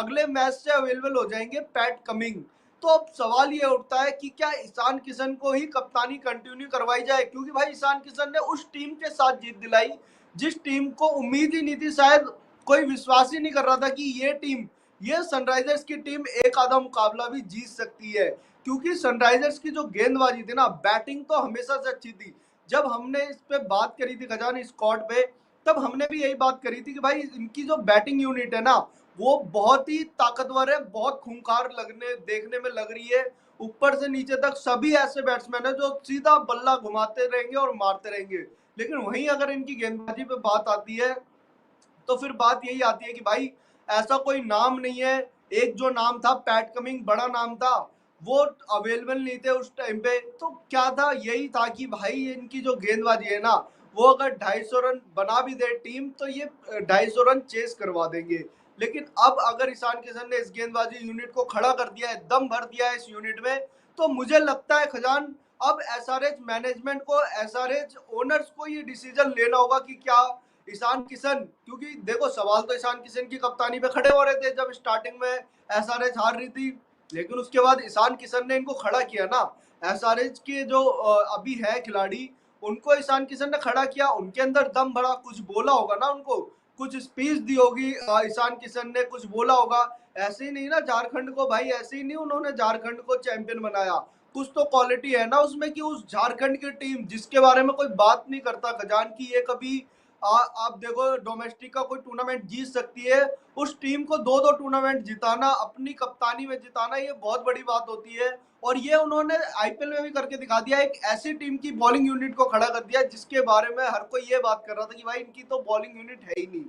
अगले मैच से अवेलेबल हो जाएंगे पैट कमिंग। तो अब सवाल ये उठता है कि क्या ईशान किशन को ही कप्तानी कंटिन्यू करवाई जाए, क्योंकि भाई ईशान किशन ने उस टीम के साथ जीत दिलाई जिस टीम को उम्मीद ही नहीं थी, शायद कोई विश्वास ही नहीं कर रहा था कि ये टीम, ये सनराइजर्स की टीम एक आधा मुकाबला भी जीत सकती है। क्योंकि सनराइजर्स की जो गेंदबाजी थी ना, बैटिंग तो हमेशा से अच्छी थी। जब हमने इस पे बात करी थी खजान स्क्वाड पे, तब हमने भी यही बात करी थी कि भाई इनकी जो बैटिंग यूनिट है ना, वो बहुत ही ताकतवर है, बहुत खूंखार लगने देखने में लग रही है। ऊपर से नीचे तक सभी ऐसे बैट्समैन है जो सीधा बल्ला घुमाते रहेंगे और मारते रहेंगे। लेकिन वहीं अगर इनकी गेंदबाजी पे बात आती है, तो फिर बात यही आती है कि भाई ऐसा कोई नाम नहीं है। एक जो नाम था पैट कमिंग, बड़ा नाम था, वो अवेलेबल नहीं थे उस टाइम पे। तो क्या था, यही था कि भाई इनकी जो गेंदबाजी है ना, वो अगर 250 रन बना भी दे टीम तो ये 250 रन चेस करवा देंगे। लेकिन अब अगर ईशान किशन ने इस गेंदबाजी यूनिट को खड़ा कर दिया है, दम भर दिया है इस यूनिट में, तो मुझे लगता है खजान अब एसआरएच मैनेजमेंट को, एसआरएच ओनर्स को ये डिसीजन लेना होगा कि क्या ईशान किशन, क्योंकि देखो सवाल तो ईशान किशन की कप्तानी पे खड़े हो रहे थे जब स्टार्टिंग में एसआरएच हार रही थी। लेकिन उसके बाद ईशान किशन ने इनको खड़ा किया ना। एसआरएच के जो अभी है खिलाड़ी, उनको ईशान किशन ने खड़ा किया, उनके अंदर दम भरा, कुछ बोला होगा ना उनको, कुछ स्पीच दी होगी ईशान किशन ने, कुछ बोला होगा। ऐसे ही नहीं ना झारखंड को, भाई ऐसे ही नहीं उन्होंने झारखंड को चैंपियन बनाया। कुछ तो क्वालिटी है ना उसमें कि उस झारखंड की टीम जिसके बारे में कोई बात नहीं करता खजान की, ये कभी आप देखो डोमेस्टिक का कोई टूर्नामेंट जीत सकती है, उस टीम को दो दो टूर्नामेंट जिताना, अपनी कप्तानी में जिताना, ये बहुत बड़ी बात होती है। और ये उन्होंने आईपीएल में भी करके दिखा दिया, एक ऐसी टीम की बॉलिंग यूनिट को खड़ा कर दिया जिसके बारे में हर कोई ये बात कर रहा था कि भाई इनकी तो बॉलिंग यूनिट है ही नहीं।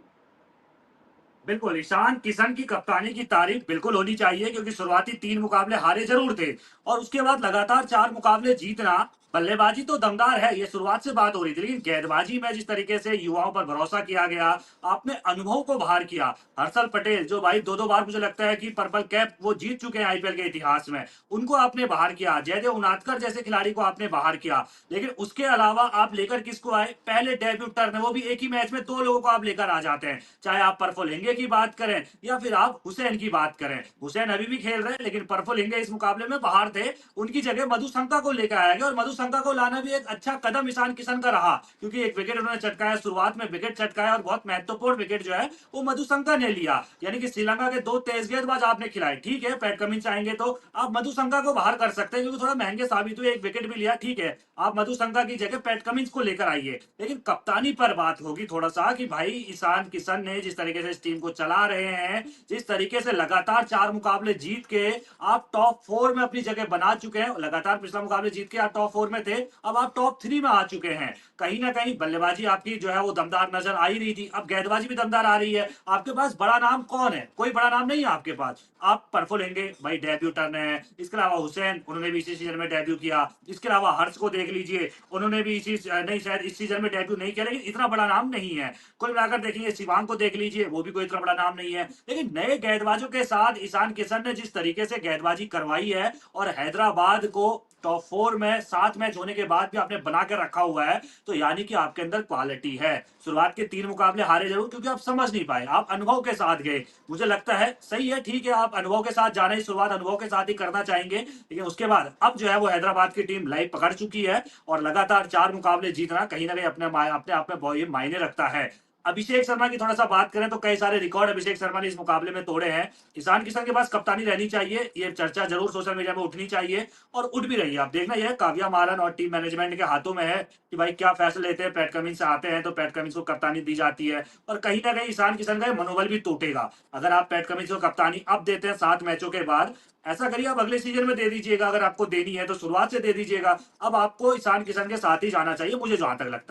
बिल्कुल, ईशान किशन की कप्तानी की तारीफ बिल्कुल होनी चाहिए क्योंकि शुरुआती 3 मुकाबले हारे ज़रूर थे और उसके बाद लगातार 4 मुकाबले जीतना, बल्लेबाजी तो दमदार है, ये शुरुआत से बात हो रही थी, लेकिन गेंदबाजी में जिस तरीके से युवाओं पर भरोसा किया गया, आपने अनुभव को बाहर किया। हर्षल पटेल जो भाई 2-2 बार मुझे लगता है कि पर्पल कैप वो जीत चुके हैं आईपीएल के इतिहास में, उनको आपने बाहर किया। जयदेव उनादकर जैसे खिलाड़ी को आपने बाहर किया, लेकिन उसके अलावा आप लेकर किसको आए? पहले डेब्यूटर में, वो भी एक ही मैच में 2 लोगों को आप लेकर आ जाते हैं। चाहे आप परफोलेंगे की बात करें या फिर आप हुसैन की बात करें, हुसैन अभी भी खेल रहे हैं लेकिन परफोलेंगे इस मुकाबले में बाहर थे, उनकी जगह मधु शंका को लेकर आया गया और मधु शंका को लाना भी एक अच्छा कदम ईशान किशन का रहा क्योंकि एक विकेट उन्होंने चटकाया, शुरुआत में विकेट चटकाया और बहुत महत्वपूर्ण विकेट जो है वो मधु शंका ने लिया। यानी कि श्रीलंका के 2 तेज गेंदबाज आपने खिलाए, ठीक है पैट कमिंस आएंगे तो आप मधु शंका को बाहर कर सकते हैं क्योंकि थोड़ा महंगे साबित हुए, एक विकेट भी लिया, ठीक है आप मधु शंका की जगह पैट कमिंस को लेकर आइए। लेकिन कप्तानी पर बात होगी थोड़ा सा कि भाई ईशान किशन ने जिस तरीके से इस टीम को चला रहे हैं, जिस तरीके से लगातार 4 मुकाबले जीत के आप टॉप 4 में अपनी जगह बना चुके हैं, लगातार पिछला मुकाबले जीत के आप टॉप 4 में थे, अब आप टॉप 3 में आ चुके हैं। कहीं ना कहीं बल्लेबाजी आपकी जो है वो दमदार नजर आ ही रही थी, अब गेंदबाजी भी दमदार आ रही है। आपके पास बड़ा नाम कौन है? कोई बड़ा नाम नहीं है आपके पास। आप परफोलेंगे भाई डेब्यूटन है, इसके अलावा हुसैन उन्होंने भी इसी सीजन में डेब्यू किया, इसके अलावा हर्ष को देख लीजिए, उन्होंने भी इसी नहीं शायद इस सीजन में डेब्यू नहीं किया लेकिन इतना बड़ा नाम नहीं है। कुल मिलाकर देखेंगे शिवांग को देख लीजिए, वो भी कोई इतना बड़ा नाम नहीं है। लेकिन नए गेंदबाजों के साथ ईशान किशन ने जिस तरीके से गेंदबाजी करवाई है और हैदराबाद को टॉप 4 में 7 मैच होने के बाद भी आपने बना के रखा हुआ है, तो यानी कि आपके अंदर क्वालिटी है। शुरुआत के 3 मुकाबले हारे जरूर क्योंकि आप समझ नहीं पाए, आप अनुभव के साथ गए। मुझे लगता है सही है, ठीक है, आप अनुभव के साथ जाना ही, शुरुआत अनुभव के साथ ही करना चाहेंगे, लेकिन उसके बाद अब जो है वो हैदराबाद की टीम लाइव पकड़ चुकी है और लगातार 4 मुकाबले जीतना कहीं ना कहीं अपने आप में ये मायने रखता है। अभिषेक शर्मा की थोड़ा सा बात करें तो कई सारे रिकॉर्ड अभिषेक शर्मा ने इस मुकाबले में तोड़े हैं। ईशान किशन के पास कप्तानी रहनी चाहिए, ये चर्चा जरूर सोशल मीडिया में उठनी चाहिए और उठ भी रही है। आप देखना यह काव्या मारन और टीम मैनेजमेंट के हाथों में है कि भाई क्या फैसले लेते हैं। पैट कमिंस से आते हैं तो पैट कमिंस को कप्तानी दी जाती है और कहीं ना कहीं ईशान किशन का मनोबल भी टूटेगा अगर आप पैट कमिंस को कप्तानी अब देते हैं 7 मैचों के बाद। ऐसा करिए आप अगले सीजन में दे दीजिएगा, अगर आपको देनी है तो शुरुआत से दे दीजिएगा। अब आपको ईशान किशन के साथ ही जाना चाहिए, मुझे जहां तक लगता है।